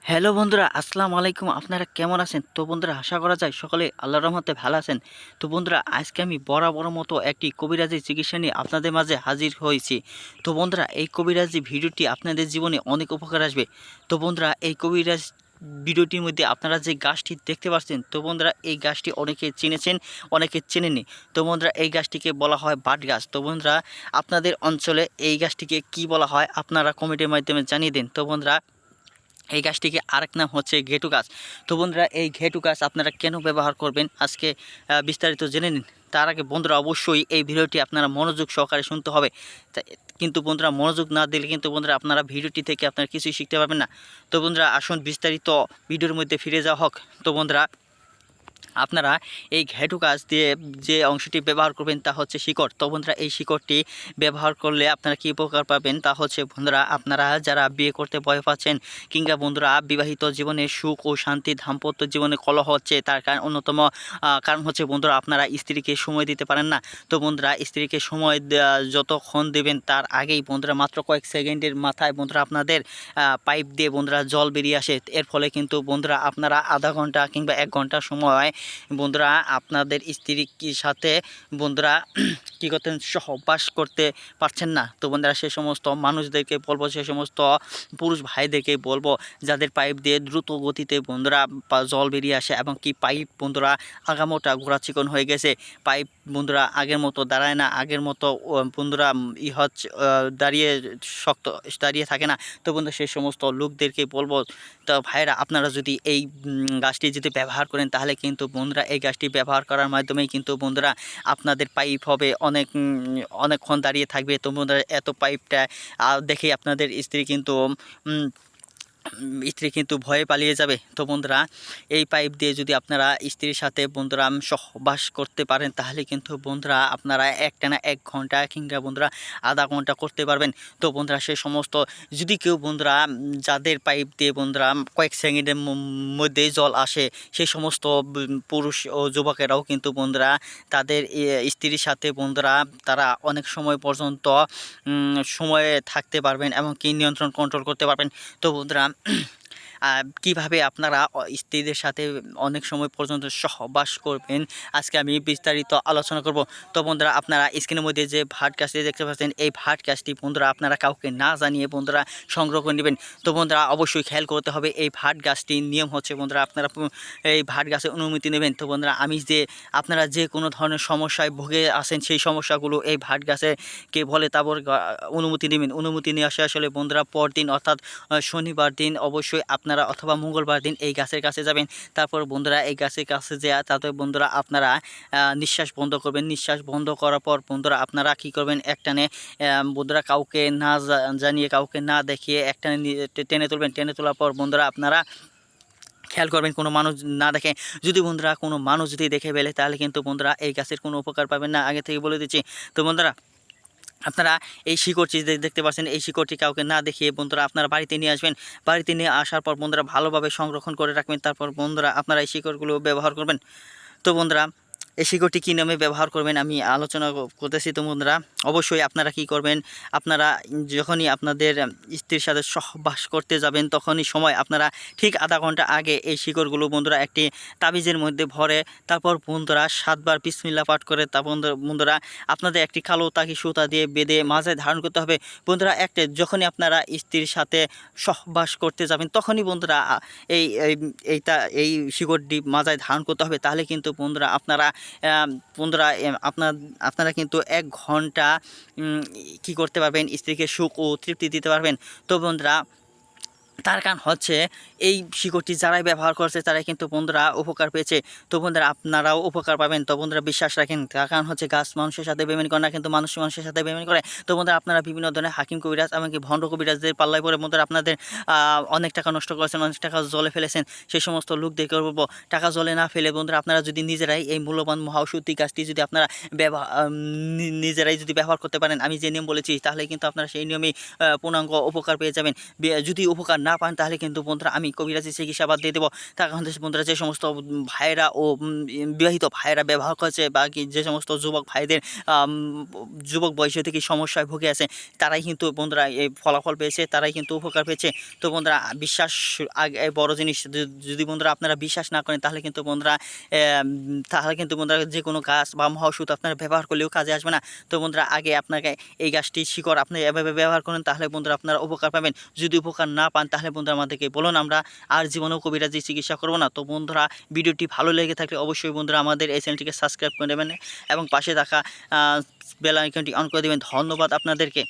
Hello বন্ধুরা, আসসালামু আলাইকুম। আপনারা কেমন আছেন? তো বন্ধুরা, আশা করা যায় সকলে আল্লাহর রহমতে ভালো আছেন। তো বন্ধুরা, আজকে আমি বরাবর মতো একটি কবিরাজি চিকিৎসা নিয়ে আপনাদের মাঝে হাজির হয়েছি। তো বন্ধুরা, এই কবিরাজি ভিডিওটি আপনাদের জীবনে অনেক উপকার আসবে। তো বন্ধুরা, এই কবিরাজ ভিডিওটির মধ্যে আপনারা যে গাছটি দেখতে পাচ্ছেন, তো বন্ধুরা এই গাছটি অনেকে চিনেছেন, অনেকে চেনেননি। তো বন্ধুরা, এই গাছটিকে বলা হয় বাট গাছ। তো বন্ধুরা, আপনাদের অঞ্চলে এই গাছটিকে কি বলা হয় আপনারা কমেন্টের মাধ্যমে জানিয়ে দিন। তো বন্ধুরা, এই গাছটিকে আরেক নাম হচ্ছে ঘেটু গাছ। তো বন্ধুরা, এই ঘেটু গাছ আপনারা কেন ব্যবহার করবেন আজকে বিস্তারিত জেনে নিন। তার আগে বন্ধুরা, অবশ্যই এই ভিডিওটি আপনারা মনোযোগ সহকারে শুনতে হবে। কিন্তু বন্ধুরা, মনোযোগ না দিলে কিন্তু বন্ধুরা আপনারা ভিডিওটি থেকে আপনারা কিছুই শিখতে পারবেন না। তো বন্ধুরা, আসুন বিস্তারিত ভিডিওর মধ্যে ফিরে যাওয়া হোক। তো বন্ধুরা, আপনারা এই ঘেটু গাছ দিয়ে যে অংশটি ব্যবহার করবেন তা হচ্ছে শিকড়। তো বন্ধুরা, এই শিকড়টি ব্যবহার করলে আপনারা কী উপকার পাবেন তা হচ্ছে বন্ধুরা, আপনারা যারা বিয়ে করতে ভয় পাচ্ছেন কিংবা বন্ধুরা বিবাহিত জীবনে সুখ ও শান্তি, দাম্পত্য জীবনে কলহ হচ্ছে, তার কারণ অন্যতম কারণ হচ্ছে বন্ধুরা আপনারা স্ত্রীকে সময় দিতে পারেন না। তো বন্ধুরা, স্ত্রীকে সময় যতক্ষণ দেবেন তার আগেই বন্ধুরা মাত্র কয়েক সেকেন্ডের মাথায় বন্ধুরা আপনাদের পাইপ দিয়ে বন্ধুরা জল বেরিয়ে আসে। এর ফলে কিন্তু বন্ধুরা আপনারা আধা ঘন্টা কিংবা 1 ঘন্টা সময় বন্ধুরা আপনাদের স্ত্রীর সাথে বন্ধুরা কী করতেন, সহবাস করতে পারছেন না। তো বন্ধুরা, সে সমস্ত মানুষদেরকে বলবো, সে সমস্ত পুরুষ ভাইদেরকে বলবো যাদের পাইপ দিয়ে দ্রুত গতিতে বন্ধুরা জল বেরিয়ে আসে এবং কি পাইপ বন্ধুরা আগামোটা গোড়া চিকন হয়ে গেছে, পাইপ বন্ধুরা আগের মতো দাঁড়ায় না, আগের মতো বন্ধুরা হচ্ছে দাঁড়িয়ে শক্ত দাঁড়িয়ে থাকে না। তো বন্ধুরা, সেই সমস্ত লোকদেরকে বলবো, তো ভাইরা আপনারা যদি এই গাছটি যদি ব্যবহার করেন তাহলে কিন্তু বন্ধুরা এই গাছটি ব্যবহার করার মাধ্যমেই কিন্তু বন্ধুরা আপনাদের পাইপ হবে অনেকক্ষণ দাঁড়িয়ে থাকবে। তো বন্ধুরা, এত পাইপটা দেখেই আপনাদের স্ত্রী কিন্তু ভয়ে পালিয়ে যাবে। তো বন্ধুরা, এই পাইপ দিয়ে যদি আপনারা স্ত্রীর সাথে বন্ধুরা সহবাস করতে পারেন তাহলে কিন্তু বন্ধুরা আপনারা একটানা 1 ঘন্টা কিংবা বন্ধুরা আধা ঘন্টা করতে পারবেন। তো বন্ধুরা, সে সমস্ত যদি কেউ বন্ধুরা যাদের পাইপ দিয়ে বন্ধুরা কয়েক সেকেন্ডের মধ্যেই জল আসে, সেই সমস্ত পুরুষ ও যুবকেরাও কিন্তু বন্ধুরা তাদের স্ত্রীর সাথে বন্ধুরা তারা অনেক সময় পর্যন্ত সময়ে থাকতে পারবেন এবং কি নিয়ন্ত্রণ কন্ট্রোল করতে পারবেন। তো বন্ধুরা, কিভাবে আপনারা স্ত্রীদের সাথে অনেক সময় পর্যন্ত সহবাস করবেন আজকে আমি বিস্তারিত আলোচনা করব। তো বন্ধুরা, আপনারা স্ক্রিনের মধ্যে যে ভাট গাছটি দেখতে পাচ্ছেন, এই ভাট গাছটি বন্ধুরা আপনারা কাউকে না জানিয়ে বন্ধুরা সংগ্রহ করে নেবেন। তো বন্ধুরা, অবশ্যই খেয়াল করতে হবে এই ভাট গাছটির নিয়ম হচ্ছে বন্ধুরা আপনারা এই ভাট গাছের অনুমতি নেবেন। তো বন্ধুরা, আমি যে আপনারা যে কোনো ধরনের সমস্যায় ভুগে আসেন সেই সমস্যাগুলো এই ভাট গাছে কে বলে তারপর অনুমতি নেবেন। অনুমতি নিয়ে আসলে বন্ধুরা পরদিন অর্থাৎ শনিবার দিন অবশ্যই আপনারা অথবা মঙ্গলবার দিন এই গাছের কাছে যাবেন। তারপর বন্ধুরা এই গাছের কাছে যাওয়া তাতে বন্ধুরা আপনারা নিঃশ্বাস বন্ধ করবেন। নিঃশ্বাস বন্ধ করার পর বন্ধুরা আপনারা কী করবেন, একটানে বন্ধুরা কাউকে না জানিয়ে, কাউকে না দেখিয়ে একটানে টেনে তুলবেন। টেনে তোলার পর বন্ধুরা আপনারা খেয়াল করবেন কোনো মানুষ না দেখে। যদি বন্ধুরা কোনো মানুষ যদি দেখে ফেলে তাহলে কিন্তু বন্ধুরা এই গাছের কোনো উপকার পাবেন না, আগে থেকে বলে দিচ্ছি। তো বন্ধুরা, আপনারা এই শিকড়টি দেখতে পাচ্ছেন, এই শিকড়টি কাউকে না দেখিয়ে বন্ধুরা আপনারা বাড়িতে নিয়ে আসবেন। বাড়িতে নিয়ে আসার পর বন্ধুরা ভালোভাবে সংরক্ষণ করে রাখবেন। তারপর বন্ধুরা আপনারা এই শিকড়গুলো ব্যবহার করবেন। তো বন্ধুরা, এই শিকড়টি কী নামে ব্যবহার করবেন আমি আলোচনা করতেছি। তো বন্ধুরা, অবশ্যই আপনারা কি করবেন, আপনারা যখনই আপনাদের স্ত্রীর সাথে সহবাস করতে যাবেন তখনই সময় আপনারা ঠিক আধা ঘন্টা আগে এই শিকড়গুলো বন্ধুরা একটি তাবিজের মধ্যে ভরে তারপর বন্ধুরা 7 বার বিসমিল্লাহ পাঠ করে তা বন্ধুরা আপনাদের একটি কালো তাকি সুতা দিয়ে বেঁধে মাথায় ধারণ করতে হবে। বন্ধুরা, যখনই আপনারা স্ত্রীর সাথে সহবাস করতে যাবেন তখনই বন্ধুরা এই এই শিকড়টি মাথায় ধারণ করতে হবে। তাহলে কিন্তু বন্ধুরা বন্ধুরা আপনারা কিন্তু 1 ঘন্টা কি করতে পারবেন, স্ত্রীকে সুখ ও তৃপ্তি দিতে পারবেন। তো বন্ধুরা, তার কারণ হচ্ছে এই শিকড়টি যারাই ব্যবহার করছে তারাই কিন্তু বন্ধুরা উপকার পেয়েছে। তো বন্ধুরা আপনারাও উপকার পাবেন। তো বন্ধুরা বিশ্বাস রাখেন, তার কারণ হচ্ছে গাছ মানুষের সাথে বেইমানি করে না, কিন্তু মানুষ মানুষের সাথে বেইমানি করে। তো বন্ধুরা, আপনারা বিভিন্ন ধরনের হাকিম কবিরাজ এমনকি ভণ্ড কবিরাজদের পাল্লায় পড়ে বন্ধুরা আপনাদের অনেক টাকা নষ্ট করেছেন, অনেক টাকা জলে ফেলেছেন। সেই সমস্ত লোকদেরকে বলবো টাকা জলে না ফেলে বন্ধুরা আপনারা যদি নিজেরাই এই মূল্যবান মহা ঔষধি গাছটি যদি আপনারা নিজেরাই যদি ব্যবহার করতে পারেন আমি যে নিয়ম বলেছি, তাহলে কিন্তু আপনারা সেই নিয়মেই পূর্ণাঙ্গ উপকার পেয়ে যাবেন। যদি উপকার না পান তাহলে কিন্তু বন্ধুরা আমি কবিরাজি চিকিৎসা বাদ দিয়ে দেবো। তার কারণ হচ্ছে বন্ধুরা যে সমস্ত ভাইয়েরা ও বিবাহিত ভাইয়েরা ব্যবহার করছে বা কি যে সমস্ত যুবক ভাইদের আম, যুবক বয়সে থেকে সমস্যায় ভুগে আছে তারাই কিন্তু বন্ধুরা এই ফলাফল পেয়েছে, তারাই কিন্তু উপকার পেয়েছে। তো বন্ধুরা বিশ্বাস আগে বড় জিনিস। যদি বন্ধুরা আপনারা বিশ্বাস না করেন তাহলে কিন্তু বন্ধুরা যে কোনো গাছ বা মহাওষুধ আপনারা ব্যবহার করলেও কাজে আসবে না। তো বন্ধুরা আগে আপনাকে এই গাছটি শিকড় আপনি এভাবে ব্যবহার করেন তাহলে বন্ধুরা আপনারা উপকার পাবেন। যদি উপকার না পান তাহলে বন্ধুরা আমাদেরকে বলুন, আমরা আর জীবনেও কবিরাজি চিকিৎসা করবো না। তো বন্ধুরা ভিডিওটি ভালো লেগে থাকলে অবশ্যই বন্ধুরা আমাদের এই চ্যানেলটিকে সাবস্ক্রাইব করে নেবেন এবং পাশে থাকা বেল আইকনটি অন করে দেবেন। ধন্যবাদ আপনাদেরকে।